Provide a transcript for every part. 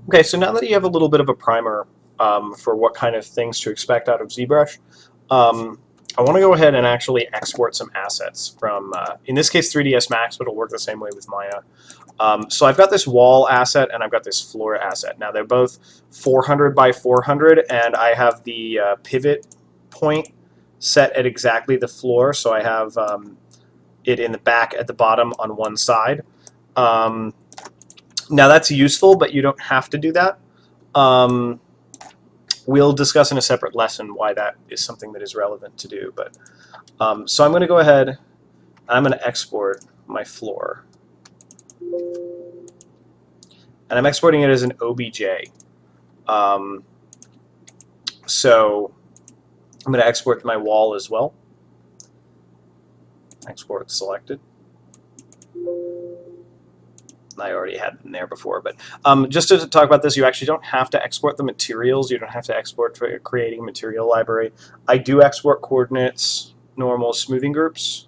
Okay, so now that you have a little bit of a primer for what kind of things to expect out of ZBrush, I want to go ahead and actually export some assets from, in this case, 3ds Max, but it'll work the same way with Maya. So I've got this wall asset and I've got this floor asset. Now they're both 400 by 400, and I have the pivot point set at exactly the floor, so I have it in the back at the bottom on one side. Um, Now that's useful, but you don't have to do that. Um, we'll discuss in a separate lesson why that is something that is relevant to do. But so I'm going to go ahead and I'm going to export my floor. And I'm exporting it as an OBJ. Um, so I'm going to export my wall as well. Export selected. I already had them there before, but just to talk about this, you actually don't have to export the materials. You don't have to export for creating a material library. I do export coordinates, normals, smoothing groups.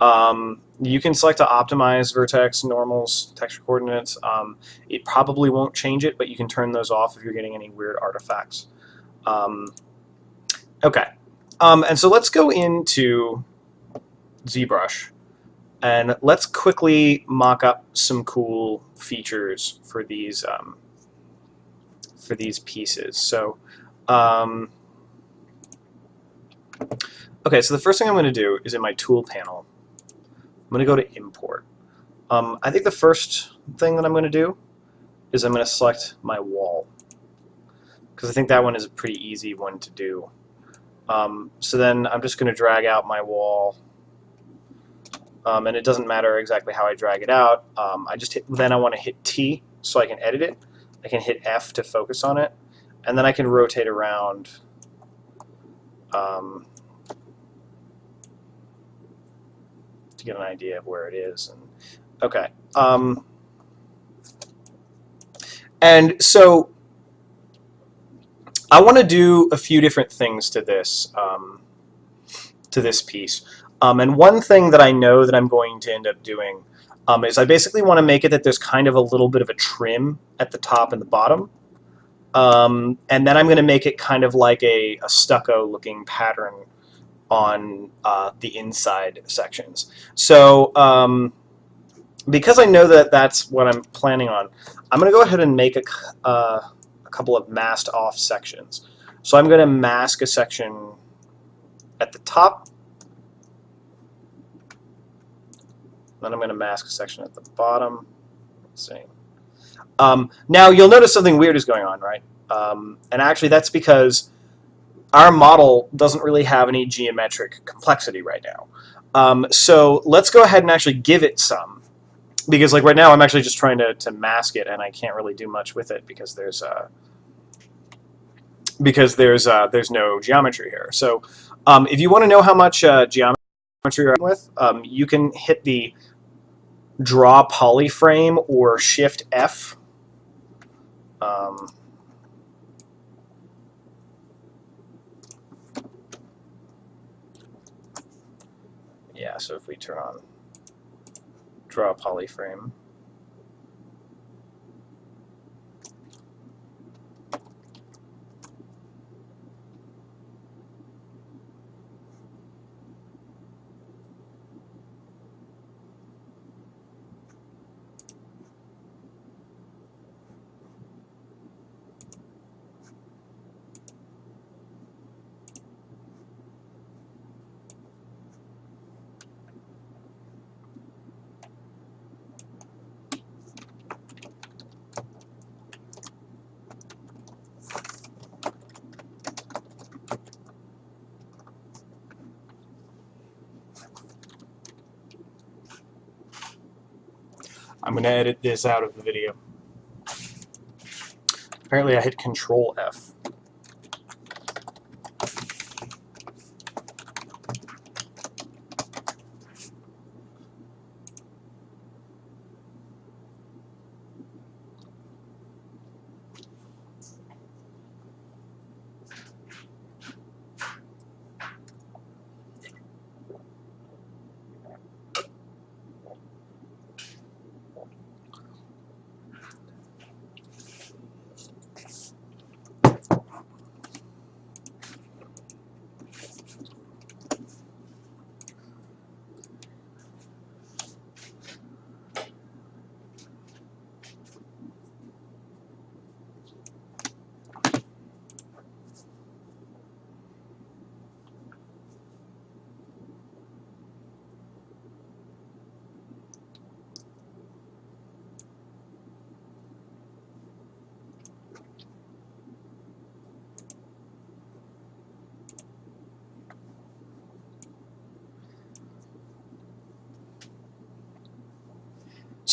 You can select to optimize vertex, normals, texture coordinates. It probably won't change it, but you can turn those off if you're getting any weird artifacts. Okay, and so let's go into ZBrush. And let's quickly mock up some cool features for these pieces. So, okay, so the first thing I'm going to do is in my tool panel, I'm going to go to import. I think the first thing that I'm going to do is I'm going to select my wall, because I think that one is a pretty easy one to do. So then I'm just going to drag out my wall. And it doesn't matter exactly how I drag it out. Then I want to hit T so I can edit it. I can hit F to focus on it, and then I can rotate around to get an idea of where it is. And okay, and so I want to do a few different things to this piece. And one thing that I know that I'm going to end up doing is I basically want to make it that there's kind of a little bit of a trim at the top and the bottom. And then I'm going to make it kind of like a stucco looking pattern on the inside sections. So because I know that that's what I'm planning on, I'm going to go ahead and make a couple of masked off sections. So I'm going to mask a section at the top. Then I'm going to mask a section at the bottom. Let's see. Now you'll notice something weird is going on, right? And actually that's because our model doesn't really have any geometric complexity right now. So let's go ahead and actually give it some, because like right now I'm actually just trying to mask it, and I can't really do much with it because there's no geometry here. So if you want to know how much geometry you're with, you can hit the draw polyframe or Shift F. Yeah, so if we turn on draw polyframe, I'm going to edit this out of the video. Apparently I hit Control F.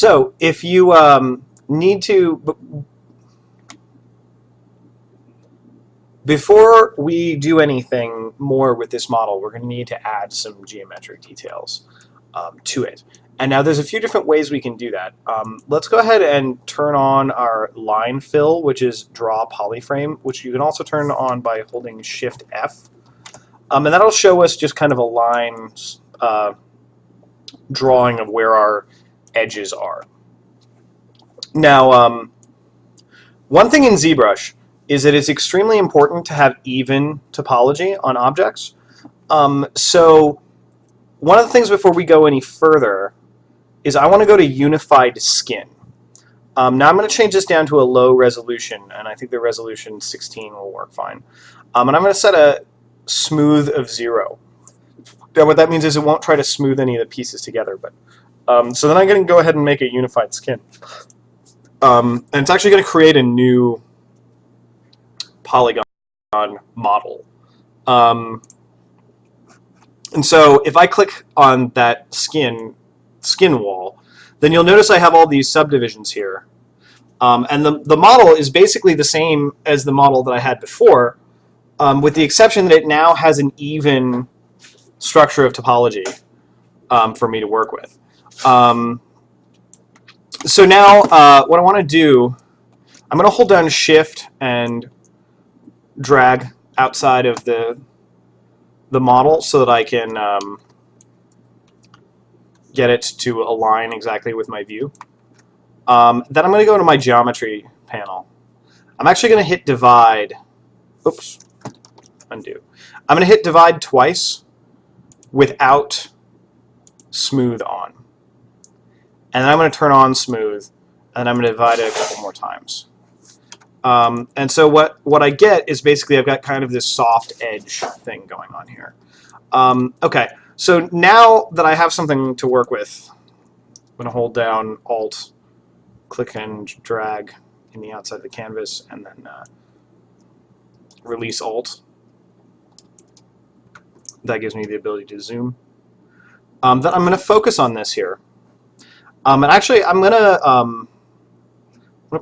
So if you need to, before we do anything more with this model, we're going to need to add some geometric details to it. And now there's a few different ways we can do that. Let's go ahead and turn on our line fill, which is draw polyframe, which you can also turn on by holding Shift F. And that'll show us just kind of a line drawing of where our edges are. Now, one thing in ZBrush is that it's extremely important to have even topology on objects. So one of the things before we go any further is I want to go to unified skin. Now I'm going to change this down to a low resolution, and I think the resolution 16 will work fine. And I'm going to set a smooth of 0. Now what that means is it won't try to smooth any of the pieces together. But so then I'm going to go ahead and make a unified skin. And it's actually going to create a new polygon model. And so if I click on that skin wall, then you'll notice I have all these subdivisions here. And the model is basically the same as the model that I had before, with the exception that it now has an even structure of topology for me to work with. So now what I want to do, I'm going to hold down Shift and drag outside of the model so that I can get it to align exactly with my view. Then I'm going to go to my geometry panel. I'm actually going to hit divide. Oops, undo. I'm going to hit divide twice without smooth on. And then I'm going to turn on smooth, and I'm going to divide it a couple more times. And so what I get is basically I've got kind of this soft edge thing going on here. Okay, so now that I have something to work with, I'm going to hold down Alt, click and drag in the outside of the canvas, and then release Alt. That gives me the ability to zoom. Then I'm going to focus on this here. And actually, I'm going to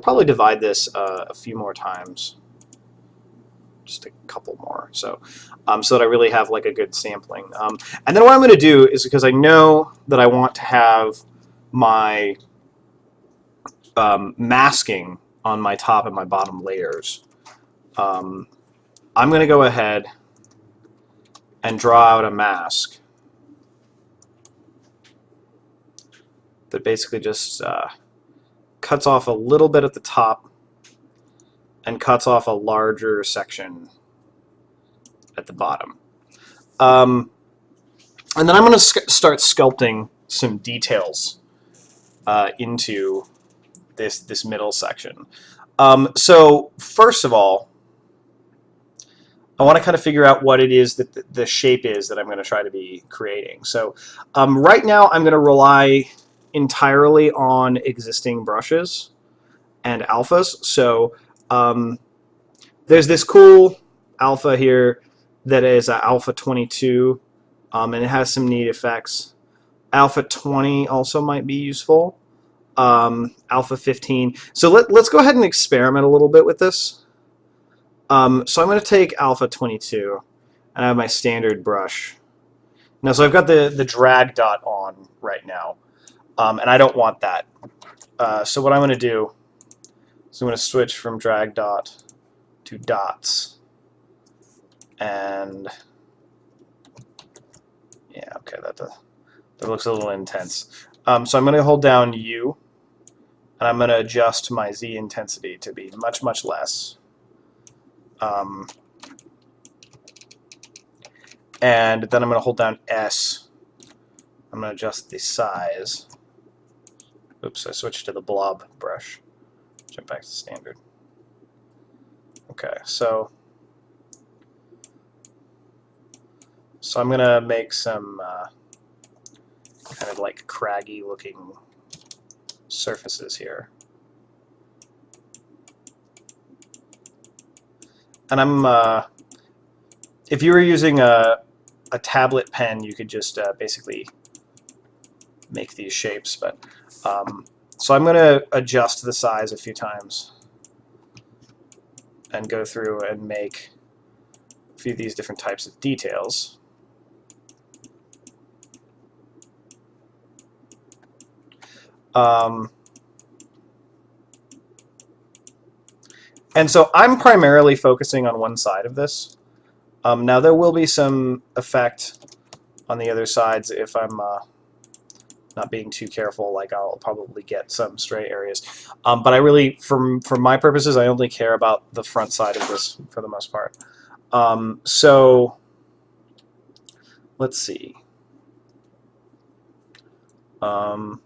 probably divide this a few more times, just a couple more, so that I really have like a good sampling. And then what I'm going to do is, because I know that I want to have my masking on my top and my bottom layers, I'm going to go ahead and draw out a mask that basically just cuts off a little bit at the top and cuts off a larger section at the bottom. And then I'm going to start sculpting some details into this middle section. So first of all, I want to kind of figure out what it is that the shape is that I'm going to try to be creating. So right now I'm going to rely entirely on existing brushes and alphas. So there's this cool alpha here that is alpha 22, and it has some neat effects. Alpha 20 also might be useful. Alpha 15. So let's go ahead and experiment a little bit with this. So I'm going to take alpha 22 and I have my standard brush. Now, so I've got the drag dot on right now, and I don't want that. So what I'm going to do is I'm going to switch from drag dot to dots. And yeah, okay, that looks a little intense. So I'm going to hold down U, and I'm going to adjust my Z intensity to be much, much less. And then I'm going to hold down S. I'm going to adjust the size. Oops, I switched to the blob brush. Jump back to standard. Okay, so I'm going to make some kind of like craggy looking surfaces here. And I'm, if you were using a tablet pen, you could just basically make these shapes. But so So I'm going to adjust the size a few times and go through and make a few of these different types of details. And so I'm primarily focusing on one side of this. Now there will be some effect on the other sides if I'm not being too careful. Like I'll probably get some stray areas. But I really, for my purposes, I only care about the front side of this for the most part. So let's see. Now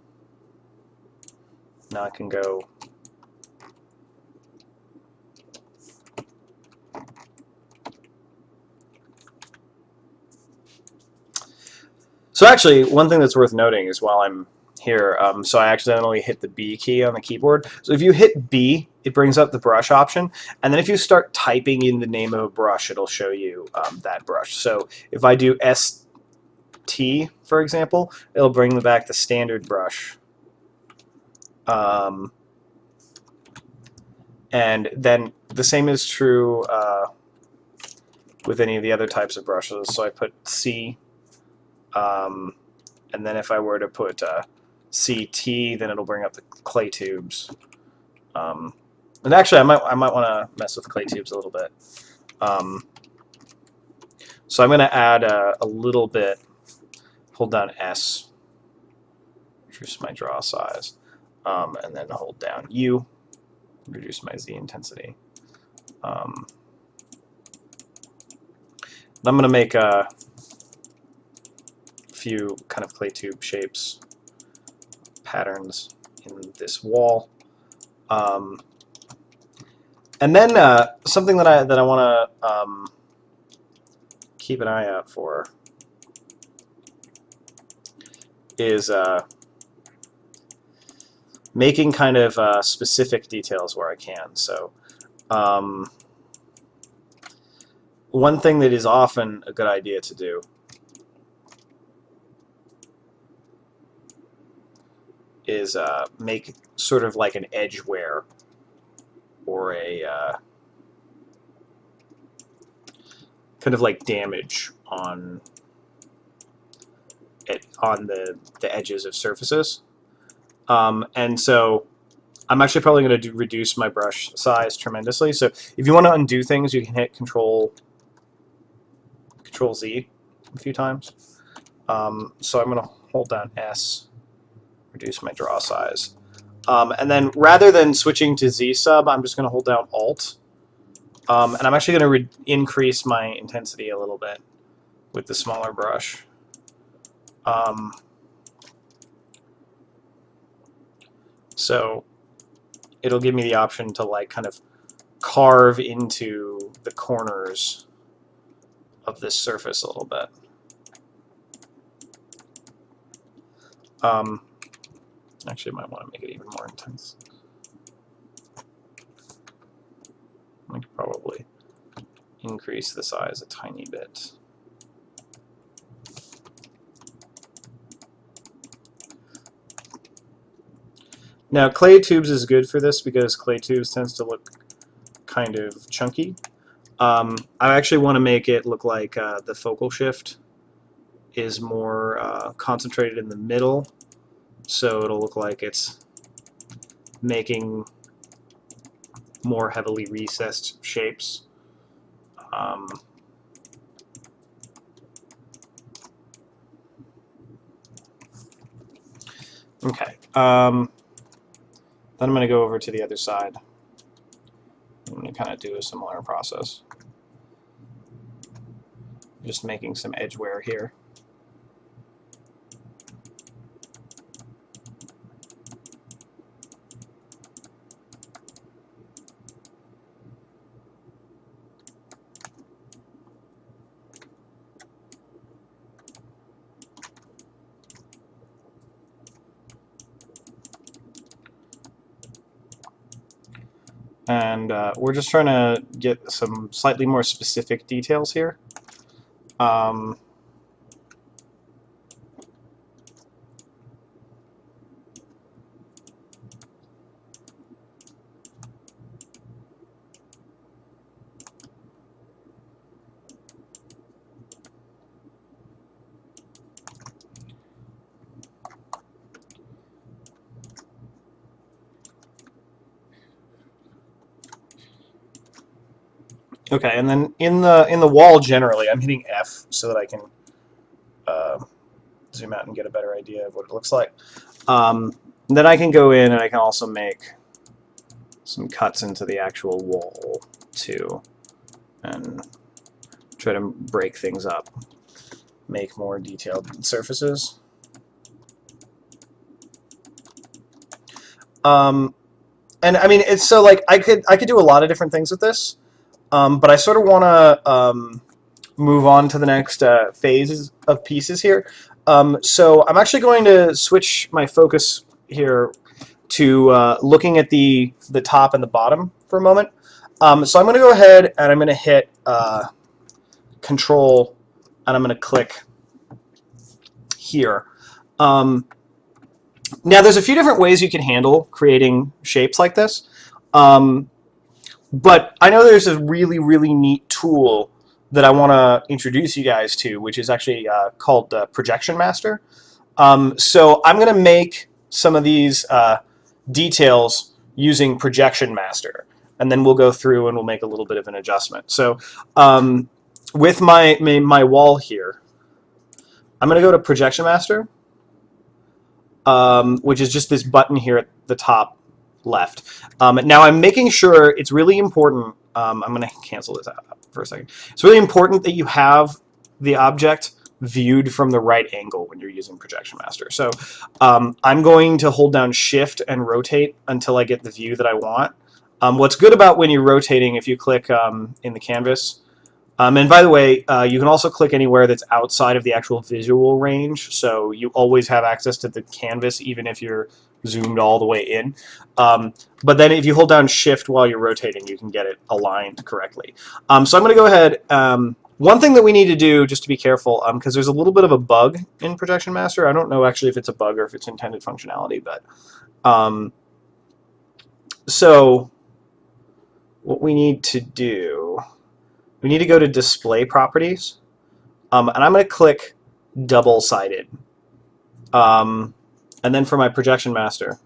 I can go. So actually, one thing that's worth noting is while I'm here, so I accidentally hit the B key on the keyboard. So if you hit B, it brings up the brush option, and then if you start typing in the name of a brush, it'll show you that brush. So if I do ST, for example, it'll bring back the standard brush. And then the same is true with any of the other types of brushes. So I put C. And then if I were to put CT, then it'll bring up the clay tubes. And actually, I might want to mess with clay tubes a little bit. So I'm going to add a little bit. Hold down S, reduce my draw size, and then hold down U, reduce my Z intensity. And I'm going to make a few kind of clay tube shapes, patterns in this wall, and then something that I want to keep an eye out for is making kind of specific details where I can. So one thing that is often a good idea to do is make sort of like an edge wear or a kind of like damage on the edges of surfaces. And so I'm actually probably going to reduce my brush size tremendously. So if you want to undo things, you can hit Control Z a few times. So I'm going to hold down S, reduce my draw size. And then rather than switching to Z sub, I'm just going to hold down Alt. And I'm actually going to increase my intensity a little bit with the smaller brush. So it'll give me the option to like kind of carve into the corners of this surface a little bit. Actually, I might want to make it even more intense. I could probably increase the size a tiny bit. Now, clay tubes is good for this because clay tubes tends to look kind of chunky. I actually want to make it look like the focal shift is more concentrated in the middle, so it'll look like it's making more heavily recessed shapes. Okay. Then I'm going to go over to the other side. I'm going to kind of do a similar process. Just making some edge wear here. And we're just trying to get some slightly more specific details here. Okay, and then in the wall generally, I'm hitting F so that I can zoom out and get a better idea of what it looks like. Then I can go in and I can also make some cuts into the actual wall too, and try to break things up, make more detailed surfaces. And I mean, it's so like I could do a lot of different things with this, but I sort of want to move on to the next phases of pieces here. So I'm actually going to switch my focus here to looking at the top and the bottom for a moment. So I'm going to go ahead and I'm going to hit Control, and I'm going to click here. Now, there's a few different ways you can handle creating shapes like this, but I know there's a really, really neat tool that I want to introduce you guys to, which is actually called Projection Master. So I'm going to make some of these details using Projection Master, and then we'll go through and we'll make a little bit of an adjustment. So with my wall here, I'm going to go to Projection Master, which is just this button here at the top left. Now I'm making sure it's really important. I'm going to cancel this out for a second. It's really important that you have the object viewed from the right angle when you're using Projection Master. So I'm going to hold down Shift and rotate until I get the view that I want. What's good about when you're rotating, if you click in the canvas, and by the way, you can also click anywhere that's outside of the actual visual range, so you always have access to the canvas even if you're zoomed all the way in. But then if you hold down Shift while you're rotating, you can get it aligned correctly. So I'm going to go ahead. One thing that we need to do, just to be careful, because there's a little bit of a bug in Projection Master. I don't know actually if it's a bug or if it's intended functionality, but so what we need to do, we need to go to Display Properties, and I'm going to click Double-Sided. And then for my Projection Master,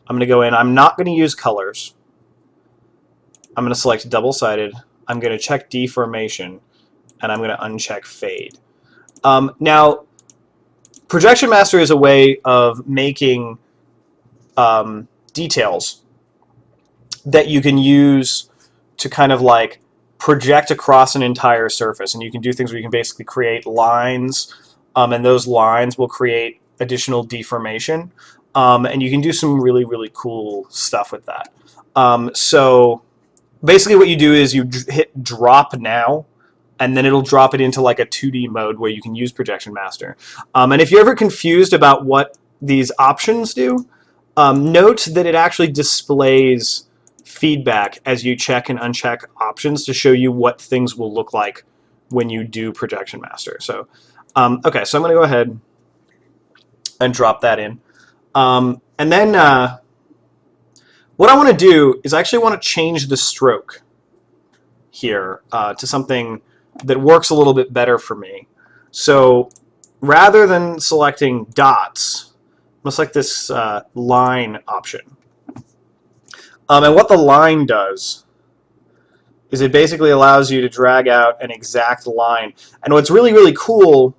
I'm going to go in. I'm not going to use colors. I'm going to select Double-Sided. I'm going to check Deformation, and I'm going to uncheck Fade. Now, Projection Master is a way of making details that you can use to kind of like project across an entire surface, and you can do things where you can basically create lines, and those lines will create additional deformation, and you can do some really, really cool stuff with that. So basically what you do is you hit Drop Now, and then it'll drop it into like a 2D mode where you can use Projection Master. And if you're ever confused about what these options do, note that it actually displays feedback as you check and uncheck options to show you what things will look like when you do Projection Master. So, okay, so I'm going to go ahead and drop that in. And then what I want to do is I actually want to change the stroke here to something that works a little bit better for me. So rather than selecting dots, I'm going to select this line option. And what the line does is it basically allows you to drag out an exact line. And what's really, really cool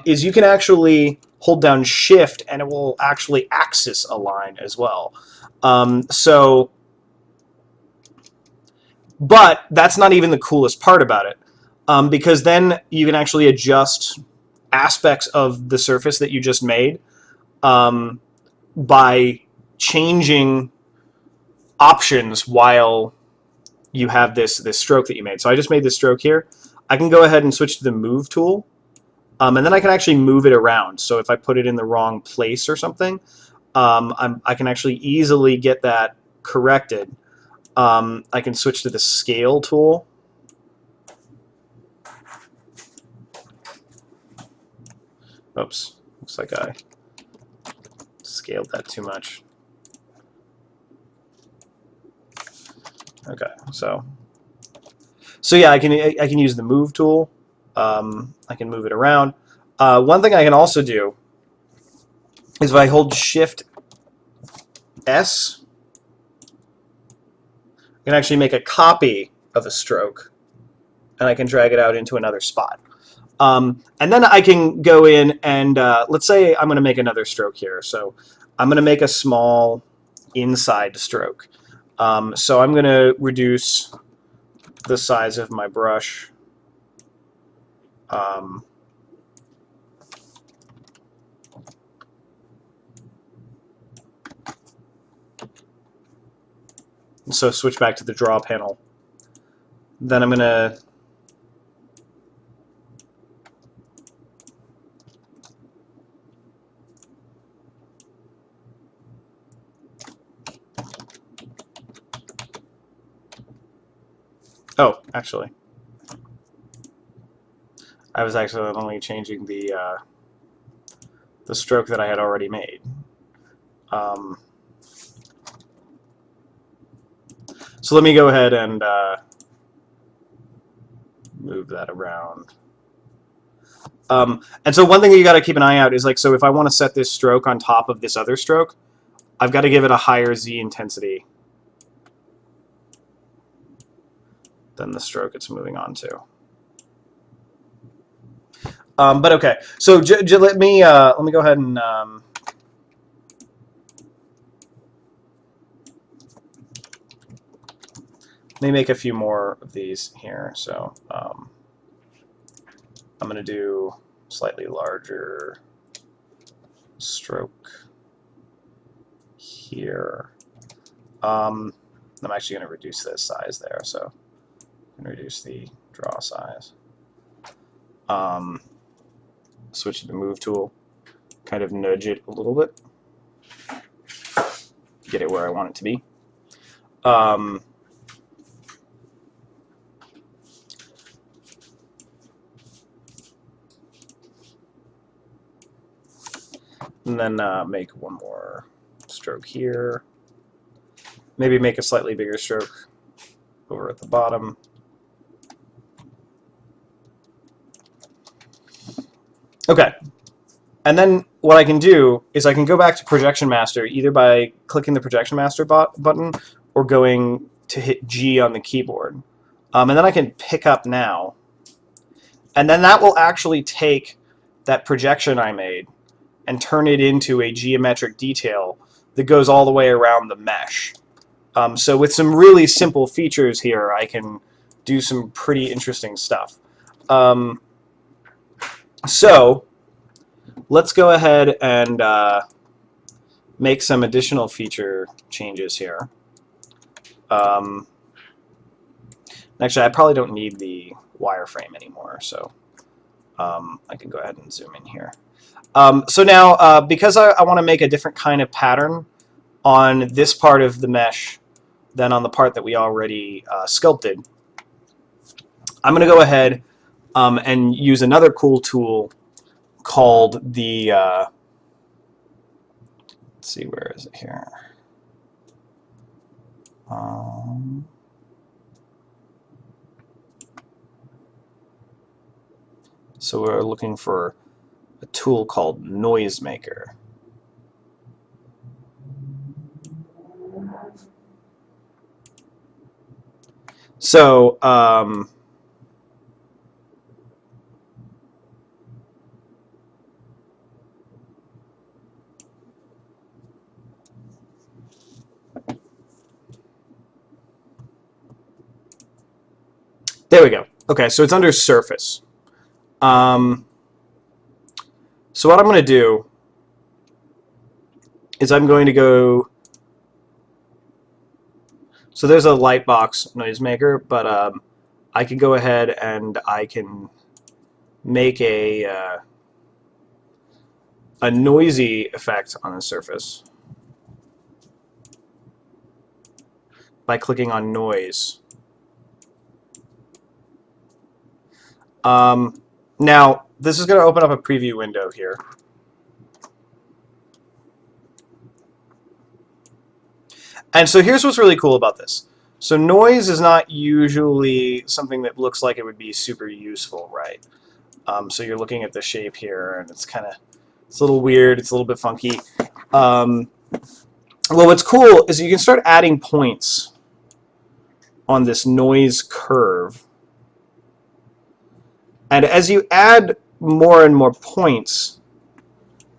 is you can actually hold down Shift and it will actually axis a line as well. But that's not even the coolest part about it, because then you can actually adjust aspects of the surface that you just made by changing options while you have this stroke that you made. So I just made this stroke here. I can go ahead and switch to the Move tool, and then I can actually move it around. So if I put it in the wrong place or something, I can actually easily get that corrected. I can switch to the Scale tool. Oops, looks like I scaled that too much. Okay, so yeah, I can use the Move tool. I can move it around. One thing I can also do is if I hold Shift S, I can actually make a copy of a stroke, and I can drag it out into another spot. And then I can go in and let's say I'm going to make another stroke here. So I'm going to make a small inside stroke. So I'm going to reduce the size of my brush. So switch back to the draw panel. Then I'm going to oh, actually, I was actually only changing the stroke that I had already made. So let me go ahead and move that around. And so one thing that you got to keep an eye out is, like, so if I want to set this stroke on top of this other stroke, I've got to give it a higher Z intensity than the stroke it's moving on to. But okay, so let me go ahead and let me make a few more of these here. So I'm going to do slightly larger stroke here. I'm actually going to reduce this size there, so I'm going to reduce the draw size. Switch to the move tool, kind of nudge it a little bit, get it where I want it to be. And then make one more stroke here. Maybe make a slightly bigger stroke over at the bottom. Okay. And then what I can do is I can go back to Projection Master either by clicking the Projection Master button or going to hit G on the keyboard. And then I can pick up now. And then that will actually take that projection I made and turn it into a geometric detail that goes all the way around the mesh. So with some really simple features here, I can do some pretty interesting stuff. So let's go ahead and make some additional feature changes here. Actually, I probably don't need the wireframe anymore, so I can go ahead and zoom in here. So now, because I want to make a different kind of pattern on this part of the mesh than on the part that we already sculpted, I'm going to go ahead and use another cool tool called the, let's see, where is it here? So we're looking for a tool called Noisemaker. So there we go. Okay, so it's under Surface. So what I'm going to do is I'm going to go, so there's a Lightbox Noisemaker, but I can go ahead and I can make a noisy effect on the surface by clicking on Noise. Now, this is going to open up a preview window here. And so here's what's really cool about this. So noise is not usually something that looks like it would be super useful, right? So you're looking at the shape here, and it's a little weird, it's a little bit funky. Well, what's cool is you can start adding points on this noise curve. And as you add more and more points,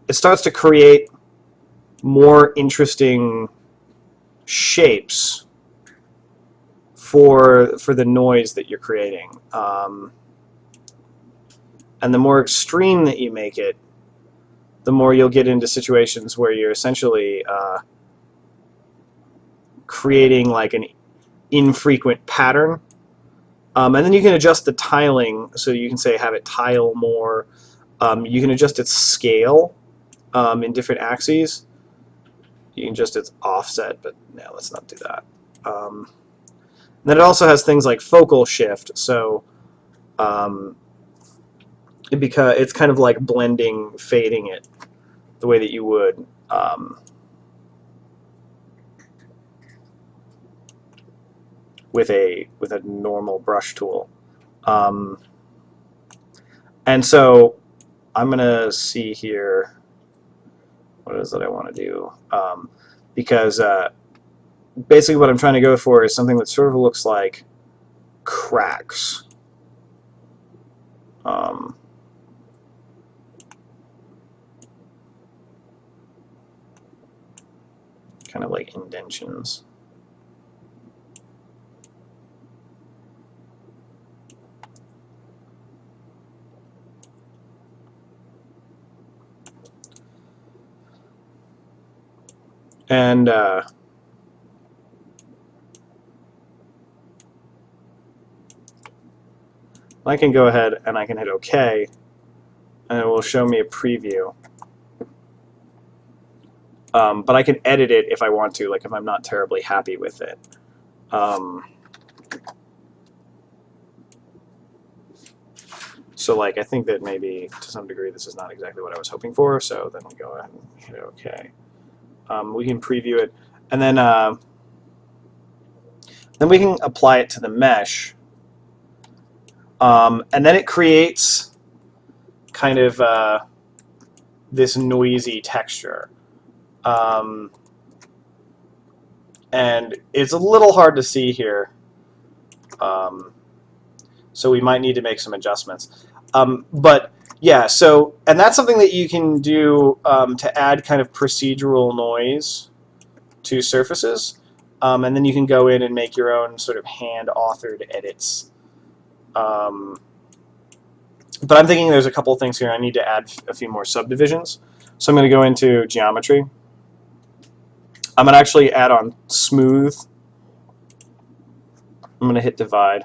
it starts to create more interesting shapes for the noise that you're creating. And the more extreme that you make it, the more you'll get into situations where you're essentially creating like an infrequent pattern. And then you can adjust the tiling, so you can say have it tile more. You can adjust its scale in different axes. You can adjust its offset, but no, let's not do that. Then it also has things like focal shift, so because it's kind of like blending, fading it the way that you would with a normal brush tool. And so I'm gonna see here what it is that I want to do, because basically what I'm trying to go for is something that sort of looks like cracks. Kind of like indentions. And I can go ahead and I can hit OK, and it will show me a preview. But I can edit it if I want to, like if I'm not terribly happy with it. So like I think that maybe to some degree this is not exactly what I was hoping for, so then we go ahead and hit OK. We can preview it, and then we can apply it to the mesh. And then it creates kind of this noisy texture. And it's a little hard to see here, so we might need to make some adjustments. But yeah, so, and that's something that you can do to add kind of procedural noise to surfaces, and then you can go in and make your own sort of hand-authored edits. But I'm thinking there's a couple of things here. I need to add a few more subdivisions. So I'm going to go into geometry. I'm going to actually add on smooth. I'm going to hit divide.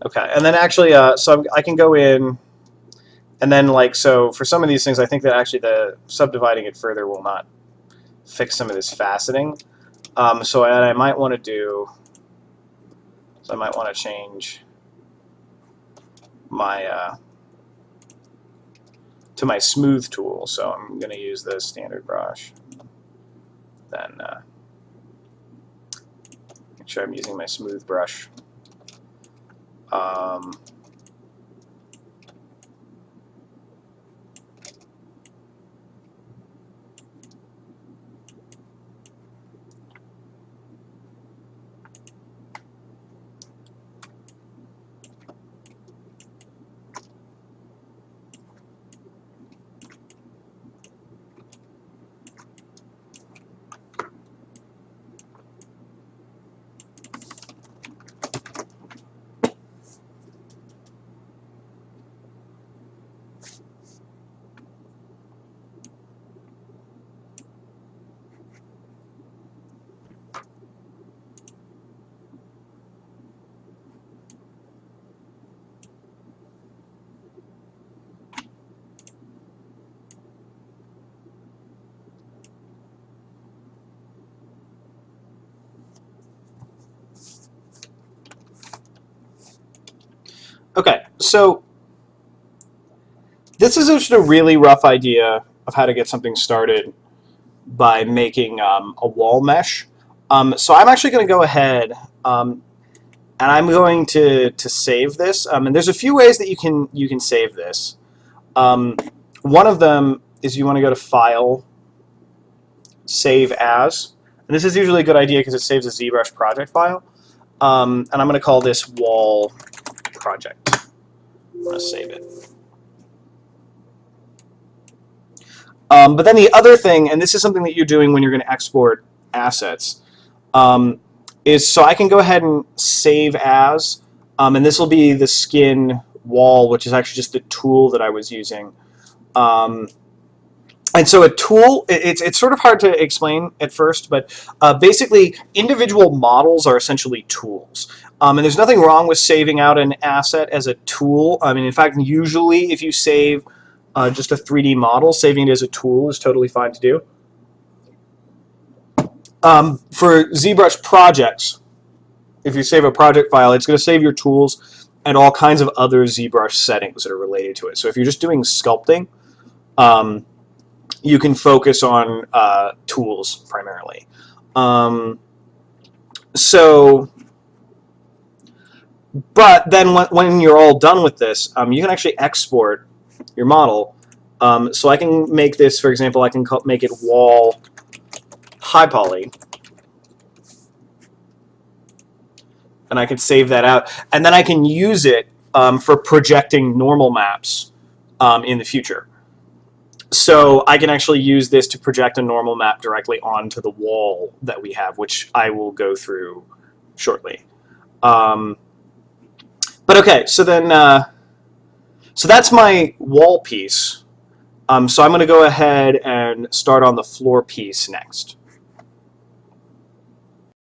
Okay, and then actually, so I can go in, and then like, so for some of these things, I think that actually the subdividing it further will not fix some of this faceting. So what I might want to do, so I might want to change my to my smooth tool. So I'm going to use the standard brush. Then make sure I'm using my smooth brush. Okay, so this is just a really rough idea of how to get something started by making a wall mesh. So I'm actually going to go ahead and I'm going to save this. And there's a few ways that you can save this. One of them is you want to go to File, Save As. And this is usually a good idea because it saves a ZBrush project file. And I'm going to call this Wall Project. I'm going to save it. But then the other thing, and this is something that you're doing when you're going to export assets, is so I can go ahead and save as, and this will be the skin wall, which is actually just the tool that I was using. And so a tool, it's sort of hard to explain at first, but basically individual models are essentially tools. And there's nothing wrong with saving out an asset as a tool. I mean, in fact, usually if you save just a 3D model, saving it as a tool is totally fine to do. For ZBrush projects, if you save a project file, it's going to save your tools and all kinds of other ZBrush settings that are related to it. So if you're just doing sculpting, you can focus on tools primarily. But then when you're all done with this, you can actually export your model. So I can make this, for example, I can make it wall high poly. And I can save that out. And then I can use it for projecting normal maps in the future. So I can actually use this to project a normal map directly onto the wall that we have, which I will go through shortly. But okay, so then, so that's my wall piece. So I'm going to go ahead and start on the floor piece next.